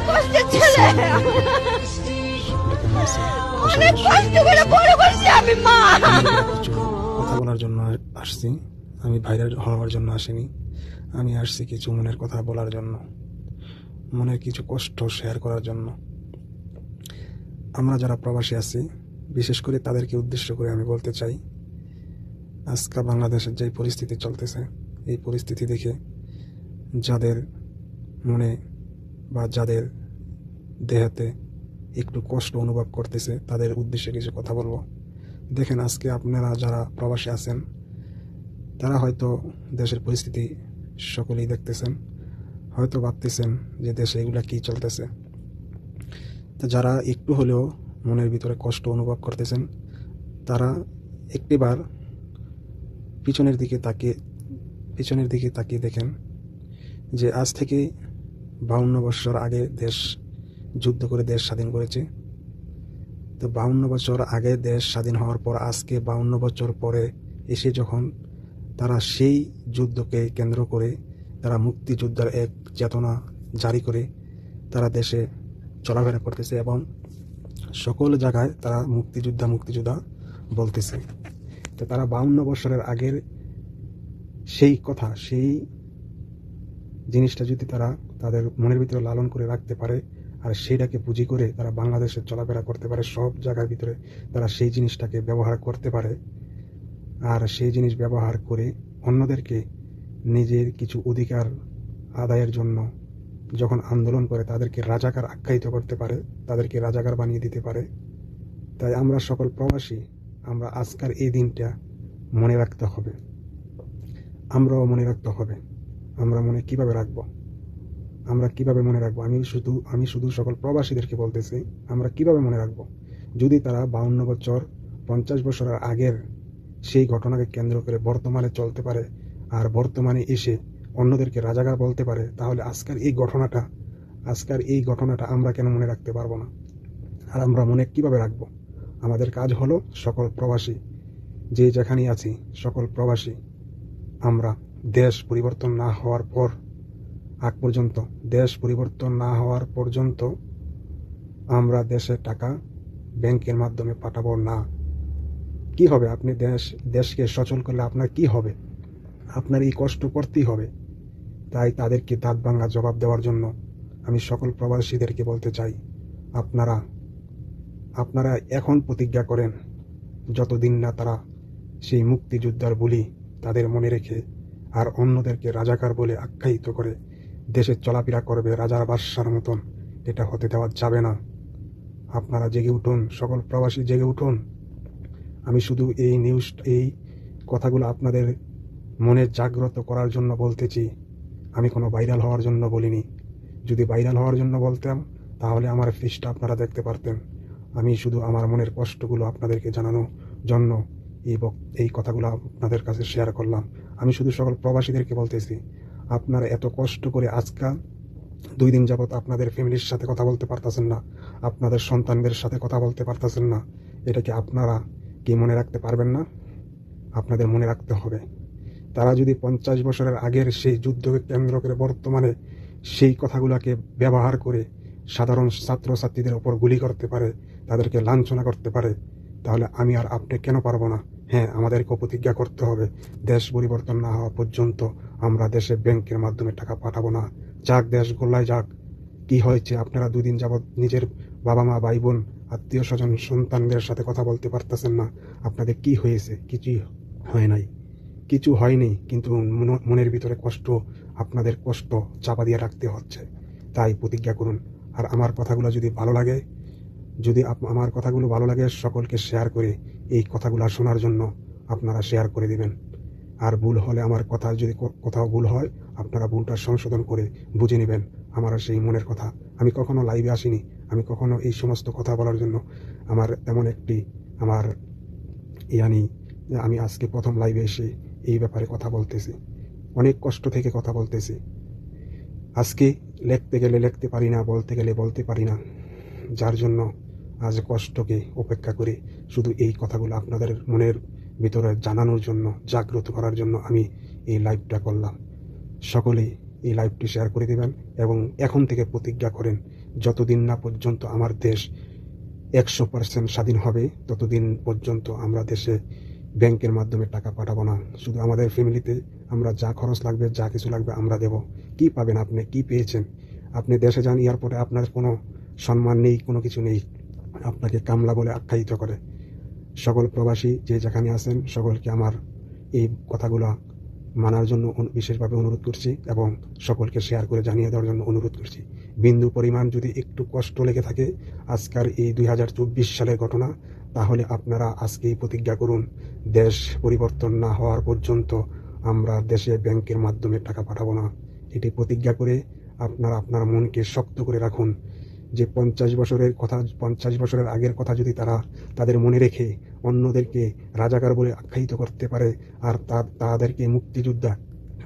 কষ্টের ছেলে, অনেক কষ্ট করে বড় করছি আমি মা। কিছু কথা বলার জন্য আসছি, আমি ভাইরাল হওয়ার জন্য আসিনি। আমি আসছি কিছু মনের কথা বলার জন্য, মনের কিছু কষ্ট শেয়ার করার জন্য। আমরা যারা প্রবাসী আছি, বিশেষ করে তাদেরকে উদ্দেশ্য করে আমি বলতে চাই, আজকে বাংলাদেশের যে পরিস্থিতি চলতেছে, এই পরিস্থিতি দেখে যাদের মনে বা যাদের দেহেতে একটু কষ্ট অনুভব করতেছে, তাদের উদ্দেশ্যে কিছু কথা বলবো। দেখেন, আজকে আপনারা যারা প্রবাসী আছেন, তারা হয়তো দেশের পরিস্থিতি সকলেই দেখতেছেন, হয়তো ভাবতেছেন যে দেশে এগুলা কী চলতেছে। তো যারা একটু হলেও মনের ভিতরে কষ্ট অনুভব করতেছেন, তারা একটিবার পিছনের দিকে তাকিয়ে দেখেন যে আজ থেকে 52 বছর আগে দেশ যুদ্ধ করে দেশ স্বাধীন করেছে। তো 52 বছর আগে দেশ স্বাধীন হওয়ার পর আজকে 52 বছর পরে এসে যখন তারা সেই যুদ্ধকে কেন্দ্র করে তারা মুক্তিযোদ্ধার এক চেতনা জারি করে তারা দেশে চলাফেরা করতেছে এবং সকল জায়গায় তারা মুক্তিযোদ্ধা বলতেছে। তো তারা 52 বছরের আগের সেই কথা, সেই জিনিসটা যদি তারা তাদের মনের ভিতরে লালন করে রাখতে পারে আর সেইটাকে পুঁজি করে তারা বাংলাদেশে চলাফেরা করতে পারে, সব জায়গার ভিতরে তারা সেই জিনিসটাকে ব্যবহার করতে পারে, আর সেই জিনিস ব্যবহার করে অন্যদেরকে নিজের কিছু অধিকার আদায়ের জন্য যখন আন্দোলন করে তাদেরকে রাজাকার আখ্যায়িত করতে পারে, তাদেরকে রাজাকার বানিয়ে দিতে পারে। তাই আমরা সকল প্রবাসী, আমরা আজকের এই দিনটা মনে রাখতে হবে, আমরাও মনে রাখতে হবে। আমরা কিভাবে রাখবো? আমি শুধু সকল প্রবাসীদেরকে বলতেছি, আমরা কিভাবে মনে রাখবো? যদি তারা 52 বছর 50 বছরের আগের সেই ঘটনাকে কেন্দ্র করে বর্তমানে চলতে পারে আর বর্তমানে এসে অন্যদেরকে রাজাকার বলতে পারে, তাহলে আজকের এই ঘটনাটা আমরা কেন মনে রাখতে পারবো না? আর আমরা মনে কিভাবে রাখবো? আমাদের কাজ হলো সকল প্রবাসী, যে যেখানেই আছি সকল প্রবাসী, আমরা দেশ পরিবর্তন না হওয়ার পর্যন্ত আমরা দেশে টাকা ব্যাংকের মাধ্যমে পাঠাবো না। কি হবে? আপনি দেশকে সচল করলে আপনার কি হবে? আপনার এই কষ্ট করতেই হবে। তাই তাদেরকে দাঁত ভাঙা জবাব দেওয়ার জন্য আমি সকল প্রবাসীদেরকে বলতে চাই, আপনারা এখন প্রতিজ্ঞা করেন, যতদিন না তারা সেই মুক্তিযোদ্ধার বলি তাদের মনে রেখে আর অন্যদেরকে রাজাকার বলে আখ্যায়িত করে দেশে চলাফেরা করবে রাজার বাদশার মতন, এটা হতে দেওয়া যাবে না। আপনারা জেগে উঠুন, সকল প্রবাসী জেগে উঠুন। আমি শুধু এই কথাগুলো আপনাদের মনে জাগ্রত করার জন্য বলতেছি, আমি কোনো ভাইরাল হওয়ার জন্য বলিনি। যদি ভাইরাল হওয়ার জন্য বলতাম তাহলে আমার ফেসটা আপনারা দেখতে পারতেন। আমি শুধু আমার মনের কষ্টগুলো আপনাদেরকে জানানোর জন্য এই কথাগুলো আপনাদের কাছে শেয়ার করলাম। আমি শুধু সকল প্রবাসীদেরকে বলতেছি, আপনারা এত কষ্ট করে আজকে 2 দিন যাবৎ আপনাদের ফ্যামিলির সাথে কথা বলতে পারতেছেন না, আপনাদের সন্তানদের সাথে কথা বলতে পারতেছেন না, এটাকে আপনারা কি মনে রাখতে পারবেন না? আপনাদের মনে রাখতে হবে। তারা যদি 50 বছরের আগের সেই যুদ্ধকে কেন্দ্র করে বর্তমানে সেই কথাগুলোকে ব্যবহার করে সাধারণ ছাত্রছাত্রীদের ওপর গুলি করতে পারে, তাদেরকে লাঞ্ছনা করতে পারে, তাহলে আমি আর আপনি কেন পারবো না? হ্যাঁ, আমাদেরকে প্রতিজ্ঞা করতে হবে, দেশ পরিবর্তন না হওয়া পর্যন্ত আমরা দেশে ব্যাংকের মাধ্যমে টাকা পাঠাবো না। যাক, দেশ গোল্লায় যাক। কি হয়েছে? আপনারা 2 দিন যাবৎ নিজের বাবা মা, ভাই বোন, আত্মীয় স্বজন, সন্তানদের সাথে কথা বলতে পারতেছেন না। আপনাদের কি হয়েছে? কিছুই হয় নাই, কিছু হয়নি, কিন্তু মনের ভিতরে কষ্ট, আপনাদের কষ্ট চাপা দিয়ে রাখতে হচ্ছে। তাই প্রতিজ্ঞা করুন। আর আমার কথাগুলো যদি ভালো লাগে, সকলকে শেয়ার করে এই কথাগুলো শোনার জন্য আপনারা শেয়ার করে দিবেন। আর ভুল হলে আমার কথা যদি কোথাও ভুল হয়, আপনারা ভুলটা সংশোধন করে বুঝে নেবেন আমার সেই মনের কথা। আমি কখনো লাইভে আসিনি, আমি কখনো এই সমস্ত কথা বলার জন্য আমার তেমন একটি আমি আজকে প্রথম লাইভে এসে এই ব্যাপারে কথা বলতেছি, অনেক কষ্ট থেকে কথা বলতেছি। আজকে লিখতে গেলে লিখতে পারি না, বলতে গেলে বলতে পারি না, যার জন্য আজ কষ্টকে উপেক্ষা করে শুধু এই কথাগুলো আপনাদের মনের ভিতরে জানানোর জন্য, জাগ্রত করার জন্য আমি এই লাইভটা করলাম। সকলেই এই লাইভটি শেয়ার করে দেবেন এবং এখন থেকে প্রতিজ্ঞা করেন, যতদিন না পর্যন্ত আমার দেশ 100% স্বাধীন হবে ততদিন পর্যন্ত আমরা দেশে ব্যাংকের মাধ্যমে টাকা পাঠাবো না। শুধু আমাদের ফ্যামিলিতে আমরা যা খরচ লাগবে, যা কিছু লাগবে আমরা দেব। কি পাবেন আপনি? কি পেয়েছেন? আপনি দেশে যান, এয়ারপোর্টে আপনার কোনো সম্মান নেই, কোনো কিছু নেই, আপনাকে কামলা বলে আখ্যায়িত করে। সকল প্রবাসী যে যেখানে আছেন সকলকে আমার এই কথাগুলো মানার জন্য বিশেষভাবে অনুরোধ করছি এবং সকলকে শেয়ার করে জানিয়ে দেওয়ার জন্য অনুরোধ করছি। বিন্দু পরিমাণ যদি একটু কষ্ট লেগে থাকে আজকের এই 2024 সালের ঘটনা, তাহলে আপনারা আজকেই প্রতিজ্ঞা করুন, দেশ পরিবর্তন না হওয়ার পর্যন্ত আমরা দেশে ব্যাংকের মাধ্যমে টাকা পাঠাবো না। এটি প্রতিজ্ঞা করে আপনারা আপনার মনকে শক্ত করে রাখুন যে 50 বছরের আগের কথা যদি তারা তাদের মনে রেখে অন্যদেরকে রাজাকার বলে আখ্যায়িত করতে পারে আর তাদেরকে মুক্তিযোদ্ধা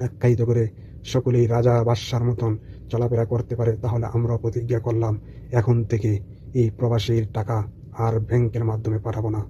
আখ্যায়িত করে সকলেই রাজা বাদশার মতন চলাফেরা করতে পারে, তাহলে আমরা প্রতিজ্ঞা করলাম এখন থেকে এই প্রবাসীর টাকা আর ব্যাংকের মাধ্যমে পাঠাবো না।